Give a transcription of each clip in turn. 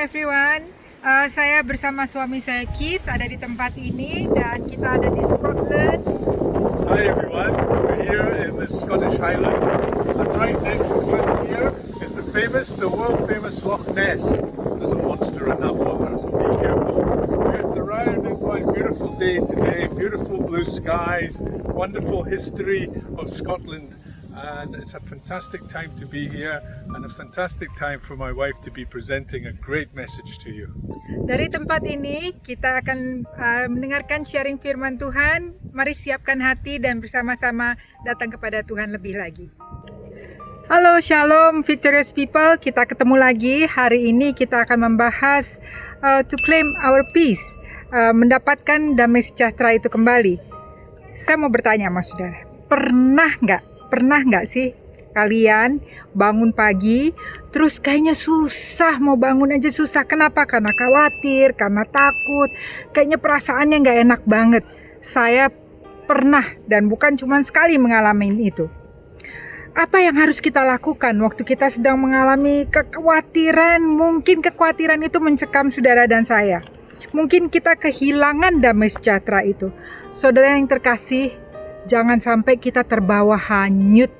everyone. Saya bersama suami saya Keith ada di tempat ini dan kita ada di Scotland. Hi everyone, we're here in the Scottish Highlands and right next to it here is the world famous Loch Ness. There's a monster in that water, so be careful. We're surrounded by a beautiful day today, beautiful blue skies, wonderful history of Scotland, and it's a fantastic time to be here and a fantastic time for my wife to be presenting a great message to you. Dari tempat ini kita akan mendengarkan sharing firman Tuhan. Mari siapkan hati dan bersama-sama datang kepada Tuhan lebih lagi. Halo Shalom Victorious People, kita ketemu lagi. Hari ini kita akan membahas to claim our peace, mendapatkan damai sejahtera itu kembali. Saya mau bertanya sama saudara, pernah nggak sih kalian bangun pagi terus kayaknya susah, mau bangun aja susah? Kenapa? Karena khawatir, karena takut, kayaknya perasaannya nggak enak banget. Saya pernah dan bukan cuma sekali mengalami itu. Apa yang harus kita lakukan waktu kita sedang mengalami kekhawatiran? Mungkin kekhawatiran itu mencekam saudara dan saya. Mungkin kita kehilangan damai sejahtera itu. Saudara yang terkasih, jangan sampai kita terbawa hanyut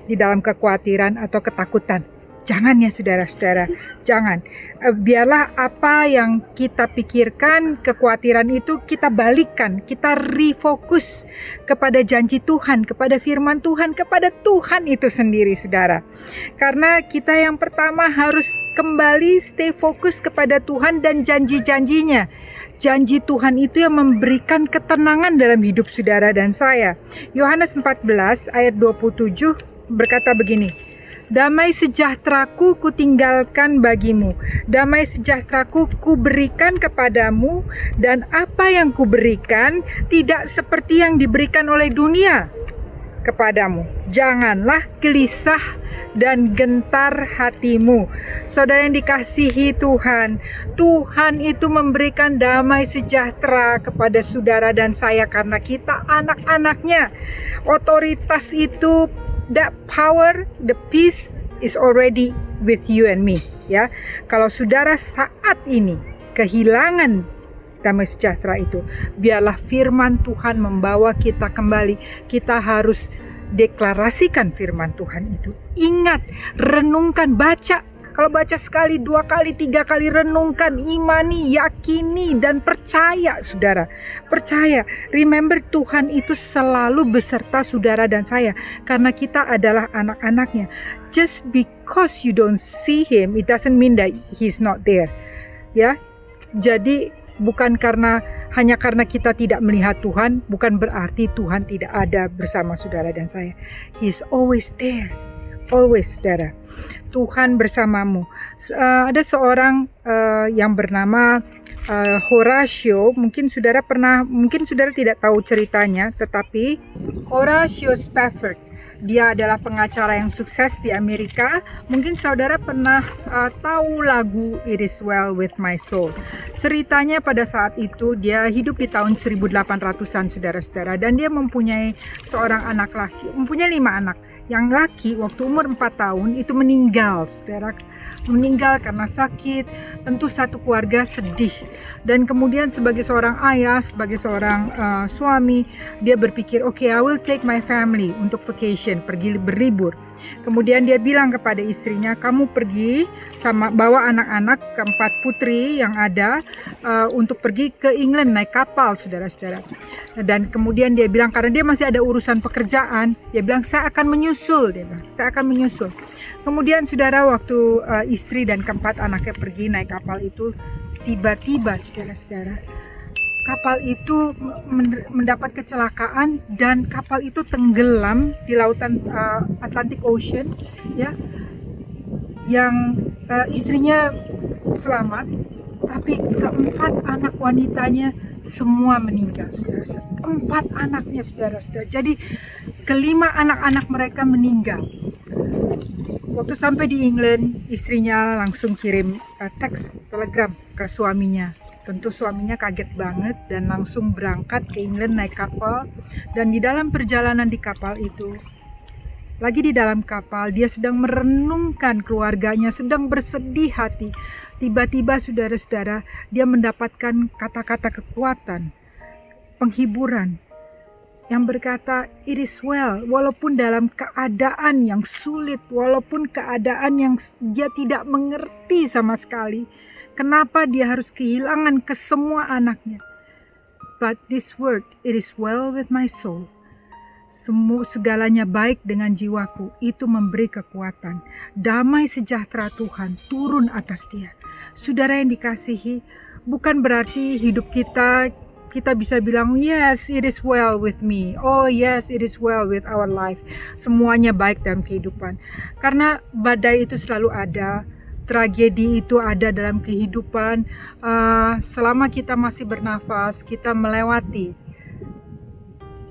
di dalam kekhawatiran atau ketakutan. Jangan ya saudara-saudara, jangan. Biarlah apa yang kita pikirkan, kekhawatiran itu kita balikkan, kita refokus kepada janji Tuhan, kepada firman Tuhan, kepada Tuhan itu sendiri saudara. Karena kita yang pertama harus kembali stay fokus kepada Tuhan dan janji-janjinya. Janji Tuhan itu yang memberikan ketenangan dalam hidup saudara dan saya. Yohanes 14 ayat 27 berkata begini, damai sejahteraku kutinggalkan bagimu, damai sejahteraku kuberikan kepadamu, dan apa yang kuberikan tidak seperti yang diberikan oleh dunia kepadamu. Janganlah gelisah dan gentar hatimu. Saudara yang dikasihi Tuhan, Tuhan itu memberikan damai sejahtera kepada saudara dan saya karena kita anak-anaknya. Otoritas itu, that power, the peace is already with you and me, ya. Kalau saudara saat ini kehilangan damai sejahtera itu, biarlah firman Tuhan membawa kita kembali. Kita harus deklarasikan firman Tuhan itu. Ingat, renungkan, baca. Kalau baca sekali, 2 kali, 3 kali, renungkan, imani, yakini, dan percaya saudara. Percaya, remember Tuhan itu selalu beserta saudara dan saya. Karena kita adalah anak-anaknya. Just because you don't see Him, it doesn't mean that He's not there. Ya, jadi bukan hanya karena kita tidak melihat Tuhan, bukan berarti Tuhan tidak ada bersama saudara dan saya. He is always there, always saudara. Tuhan bersamamu. Ada seorang yang bernama Horatio. Mungkin saudara tidak tahu ceritanya, tetapi Horatio Spafford, dia adalah pengacara yang sukses di Amerika. Mungkin saudara pernah tahu lagu It Is Well With My Soul. Ceritanya pada saat itu dia hidup di tahun 1800-an saudara-saudara. Dan dia mempunyai seorang anak laki, mempunyai 5 anak. Yang laki waktu umur 4 tahun itu meninggal saudara. Meninggal karena sakit. Tentu satu keluarga sedih. Dan kemudian sebagai seorang ayah, sebagai seorang suami, dia berpikir, okay, I will take my family untuk vacation, pergi berlibur. Kemudian dia bilang kepada istrinya, kamu pergi bawa anak-anak, 4 putri yang ada, untuk pergi ke England naik kapal saudara-saudara. Dan kemudian dia bilang, karena dia masih ada urusan pekerjaan, dia bilang saya akan menyusul. Kemudian saudara, waktu istri dan 4 anaknya pergi naik kapal itu, tiba-tiba saudara-saudara, kapal itu mendapat kecelakaan dan kapal itu tenggelam di lautan Atlantic Ocean, ya. Yang istrinya selamat, tapi 4 anak wanitanya semua meninggal, saudara-saudara. 4 anaknya, saudara-saudara. Jadi kelima anak-anak mereka meninggal. Waktu sampai di England, istrinya langsung kirim teks telegram ke suaminya. Tentu suaminya kaget banget dan langsung berangkat ke England naik kapal. Dan di dalam perjalanan di kapal itu, lagi di dalam kapal, dia sedang merenungkan keluarganya, sedang bersedih hati. Tiba-tiba saudara-saudara, dia mendapatkan kata-kata kekuatan, penghiburan yang berkata, "It is well," walaupun dalam keadaan yang sulit, walaupun keadaan yang dia tidak mengerti sama sekali. Kenapa dia harus kehilangan kesemua anaknya? But this word, "it is well with my soul." Segalanya baik dengan jiwaku, itu memberi kekuatan. Damai sejahtera Tuhan turun atas dia. Saudara yang dikasihi, bukan berarti hidup kita bisa bilang, "Yes, it is well with me." Oh yes, it is well with our life. Semuanya baik dalam kehidupan. Karena badai itu selalu ada. Tragedi itu ada dalam kehidupan. Selama kita masih bernafas, kita melewati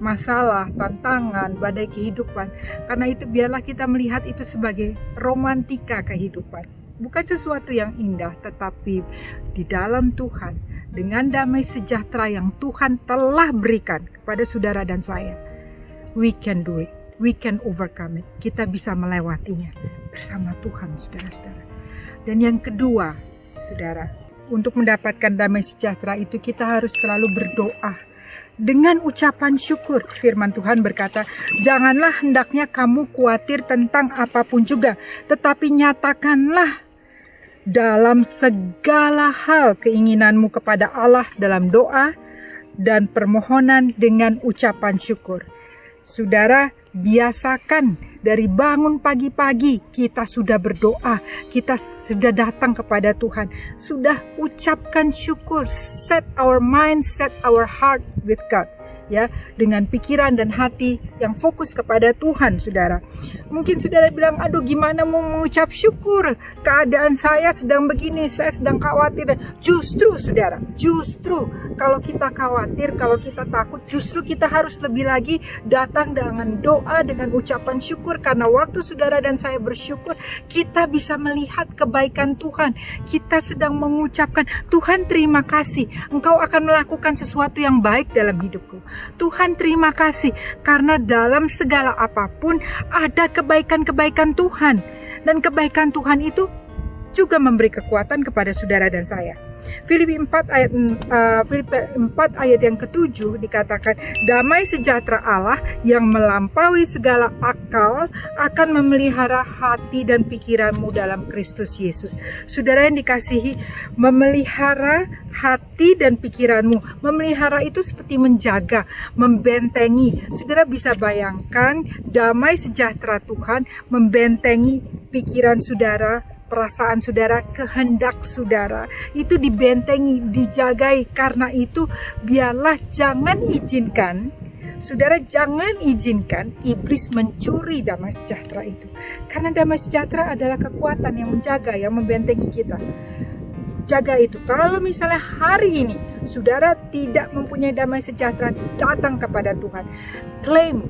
masalah, tantangan, badai kehidupan. Karena itu biarlah kita melihat itu sebagai romantika kehidupan. Bukan sesuatu yang indah, tetapi di dalam Tuhan, dengan damai sejahtera yang Tuhan telah berikan kepada saudara dan saya, we can do it, we can overcome it. Kita bisa melewatinya bersama Tuhan, saudara-saudara. Dan yang kedua, saudara, untuk mendapatkan damai sejahtera itu kita harus selalu berdoa dengan ucapan syukur. Firman Tuhan berkata, "Janganlah hendaknya kamu khawatir tentang apapun juga, tetapi nyatakanlah dalam segala hal keinginanmu kepada Allah dalam doa dan permohonan dengan ucapan syukur." Saudara, biasakan dari bangun pagi-pagi kita sudah berdoa, kita sudah datang kepada Tuhan, sudah ucapkan syukur, set our mind, set our heart with God. Ya, dengan pikiran dan hati yang fokus kepada Tuhan, saudara. Mungkin saudara bilang, "Aduh, gimana mau mengucap syukur? Keadaan saya sedang begini, saya sedang khawatir." Justru, saudara, justru kalau kita khawatir, kalau kita takut, justru kita harus lebih lagi datang dengan doa, dengan ucapan syukur. Karena waktu saudara dan saya bersyukur, kita bisa melihat kebaikan Tuhan. Kita sedang mengucapkan, "Tuhan, terima kasih, Engkau akan melakukan sesuatu yang baik dalam hidupku. Tuhan, terima kasih karena dalam segala apapun ada kebaikan-kebaikan Tuhan." Dan kebaikan Tuhan itu juga memberi kekuatan kepada saudara dan saya. Filipi 4 ayat yang ke-7 dikatakan, "Damai sejahtera Allah yang melampaui segala akal akan memelihara hati dan pikiranmu dalam Kristus Yesus." Saudara yang dikasihi, memelihara hati dan pikiranmu. Memelihara itu seperti menjaga, membentengi. Saudara bisa bayangkan damai sejahtera Tuhan membentengi pikiran saudara, perasaan saudara, kehendak saudara. Itu dibentengi, dijagai. Karena itu biarlah jangan izinkan, saudara, jangan izinkan iblis mencuri damai sejahtera itu. Karena damai sejahtera adalah kekuatan yang menjaga, yang membentengi kita. Jaga itu. Kalau misalnya hari ini saudara tidak mempunyai damai sejahtera, datang kepada Tuhan. Claim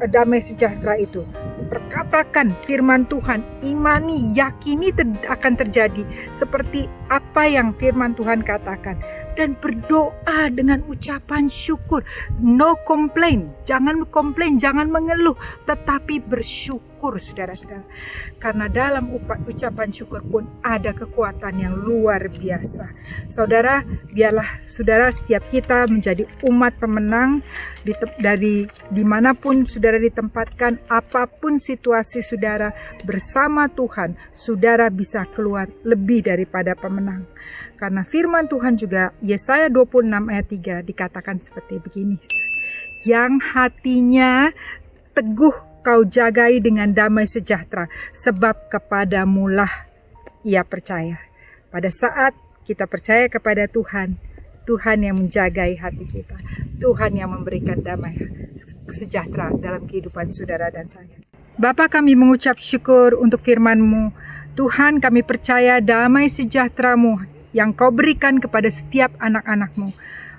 damai sejahtera itu. Perkatakan firman Tuhan, imani, yakini akan terjadi seperti apa yang firman Tuhan katakan. Dan berdoa dengan ucapan syukur. No complain, jangan komplain, jangan mengeluh, tetapi bersyukur, saudara-saudara. Karena dalam ucapan syukur pun ada kekuatan yang luar biasa. Saudara, biarlah saudara setiap kita menjadi umat pemenang dari dimanapun saudara ditempatkan, apapun situasi saudara, bersama Tuhan, saudara bisa keluar lebih daripada pemenang. Karena firman Tuhan juga, Yesaya 26 ayat 3 dikatakan seperti begini, "Yang hatinya teguh kau jagai dengan damai sejahtera, sebab kepadamulah ia percaya." Pada saat kita percaya kepada Tuhan, Tuhan yang menjagai hati kita, Tuhan yang memberikan damai sejahtera dalam kehidupan saudara dan saya. Bapa, kami mengucap syukur untuk firman-Mu. Tuhan, kami percaya damai sejahtera-Mu yang Kau berikan kepada setiap anak-anak-Mu,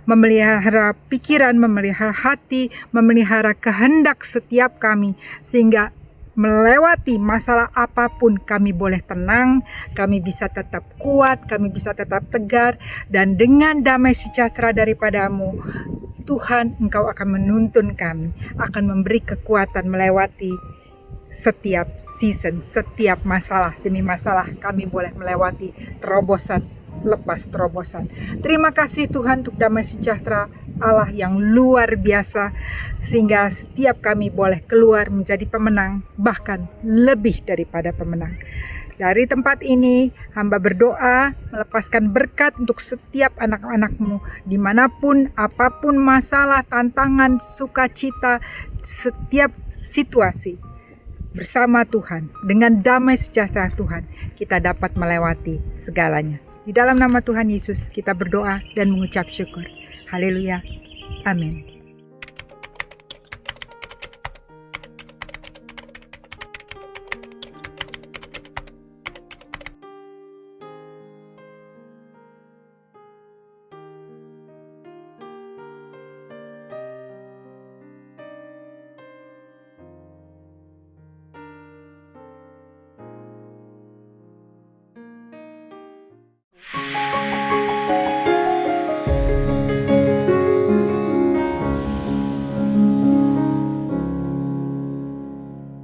memelihara pikiran, memelihara hati, memelihara kehendak setiap kami, sehingga melewati masalah apapun kami boleh tenang, kami bisa tetap kuat, kami bisa tetap tegar, dan dengan damai sejahtera daripada-Mu, Tuhan, Engkau akan menuntun kami, akan memberi kekuatan melewati setiap season, setiap masalah demi masalah kami boleh melewati terobosan lepas terobosan. Terima kasih Tuhan untuk damai sejahtera Allah yang luar biasa, sehingga setiap kami boleh keluar menjadi pemenang, bahkan lebih daripada pemenang. Dari tempat ini, hamba berdoa melepaskan berkat untuk setiap anak-anak-Mu, dimanapun, apapun masalah, tantangan, sukacita, setiap situasi. Bersama Tuhan, dengan damai sejahtera Tuhan, kita dapat melewati segalanya. Di dalam nama Tuhan Yesus kita berdoa dan mengucap syukur. Haleluya. Amin.